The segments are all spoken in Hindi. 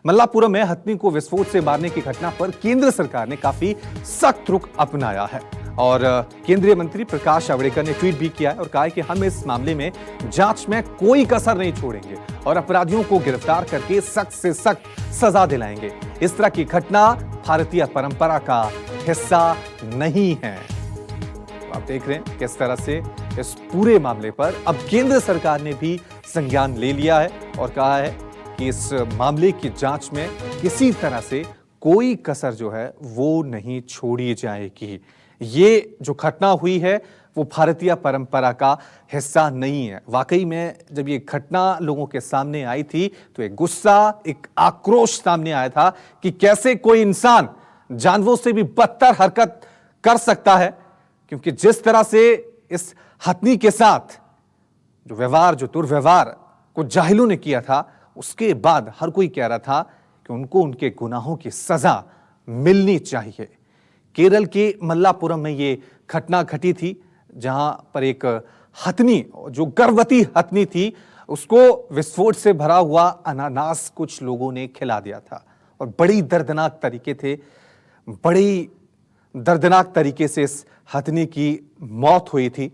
मल्लापुरम में हथिनी को विस्फोट से मारने की घटना पर केंद्र सरकार ने काफी सख्त रुख अपनाया है और केंद्रीय मंत्री प्रकाश जावड़ेकर ने ट्वीट भी किया है और कहा है कि हम इस मामले में जांच में कोई कसर नहीं छोड़ेंगे और अपराधियों को गिरफ्तार करके सख्त से सख्त सजा दिलाएंगे। इस तरह की घटना भारतीय परंपरा का हिस्सा नहीं है। आप देख रहे हैं किस तरह से इस पूरे मामले पर अब केंद्र सरकार ने भी संज्ञान ले लिया है और कहा है कि इस मामले की जांच में किसी तरह से कोई कसर जो है वो नहीं छोड़ी जाएगी। ये जो घटना हुई है वो भारतीय परंपरा का हिस्सा नहीं है। वाकई में जब ये घटना लोगों के सामने आई थी तो एक गुस्सा, एक आक्रोश सामने आया था कि कैसे कोई इंसान जानवरों से भी बदतर हरकत कर सकता है, क्योंकि जिस तरह से इस हथिनी के साथ जो व्यवहार, जो दुर्व्यवहार को जाहिलों ने किया था, उसके बाद हर कोई कह रहा था कि उनको उनके गुनाहों की सजा मिलनी चाहिए। केरल के मल्लापुरम में ये घटना घटी थी जहां पर एक हथिनी, जो गर्भवती हथिनी थी, उसको विस्फोट से भरा हुआ अनानास कुछ लोगों ने खिला दिया था और बड़ी दर्दनाक तरीके से इस हथिनी की मौत हुई थी।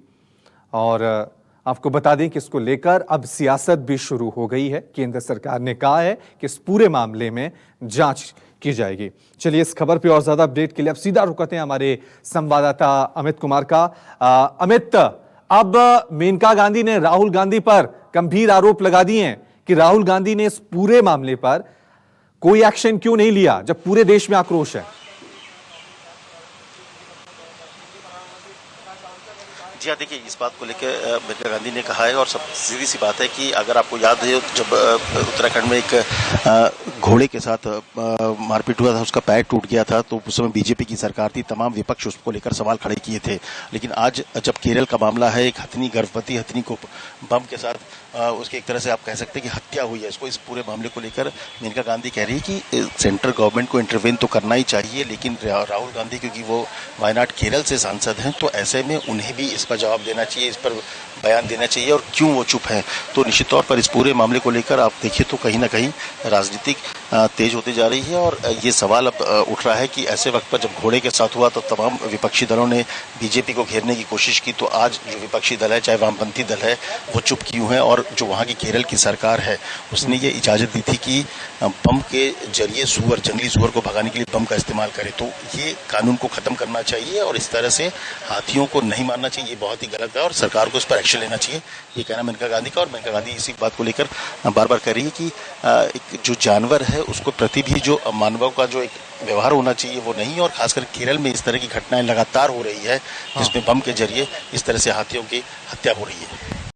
और आपको बता दें कि इसको लेकर अब सियासत भी शुरू हो गई है। केंद्र सरकार ने कहा है कि इस पूरे मामले में जांच की जाएगी। चलिए इस खबर पे और ज्यादा अपडेट के लिए अब सीधा रुकते हैं हमारे संवाददाता अमित कुमार का। अमित, अब मेनका गांधी ने राहुल गांधी पर गंभीर आरोप लगा दिए हैं कि राहुल गांधी ने इस पूरे मामले पर कोई एक्शन क्यों नहीं लिया जब पूरे देश में आक्रोश है। जी हाँ, देखिए इस बात को लेकर मेनका गांधी ने कहा है और सब सीधी सी बात है कि अगर आपको याद है जब उत्तराखंड में एक घोड़े के साथ मारपीट हुआ था, उसका पैर टूट गया था, तो उस समय बीजेपी की सरकार थी, तमाम विपक्ष उसको लेकर सवाल खड़े किए थे। लेकिन आज जब केरल का मामला है, एक हथिनी, गर्भवती हथिनी को बम के साथ उसके एक तरह से आप कह सकते हैं कि हत्या हुई है, इसको, इस पूरे मामले को लेकर मेनका गांधी कह रही है कि सेंट्रल गवर्नमेंट को इंटरवेन तो करना ही चाहिए, लेकिन राहुल गांधी क्योंकि वो वायनाड केरल से सांसद हैं, तो ऐसे में उन्हें भी इस पर जवाब देना चाहिए, इस पर बयान देना चाहिए और क्यों वो चुप हैं। तो निश्चित तौर पर इस पूरे मामले को लेकर आप देखिए तो कहीं ना कहीं राजनीतिक तेज होती जा रही है और ये सवाल अब उठ रहा है कि ऐसे वक्त पर जब घोड़े के साथ हुआ तो तमाम विपक्षी दलों ने बीजेपी को घेरने की कोशिश की, तो आज जो विपक्षी दल है, चाहे वामपंथी दल है, वो चुप क्यों है। और जो वहाँ की केरल की सरकार है उसने ये इजाज़त दी थी कि बम के जरिए जंगली सुअर को भगाने के लिए बम का इस्तेमाल करे, तो ये कानून को ख़त्म करना चाहिए और इस तरह से हाथियों को नहीं मारना चाहिए, ये बहुत ही गलत है और सरकार को इस पर एक्शन लेना चाहिए, ये कहना मेनका गांधी का। और मेनका गांधी इसी बात को लेकर बार बार कह रही है कि एक जो जानवर है उसको प्रति भी जो मानवों का जो एक व्यवहार होना चाहिए वो नहीं, और खासकर केरल में इस तरह की घटनाएं लगातार हो रही है जिसमें बम के जरिए इस तरह से हाथियों की हत्या हो रही है।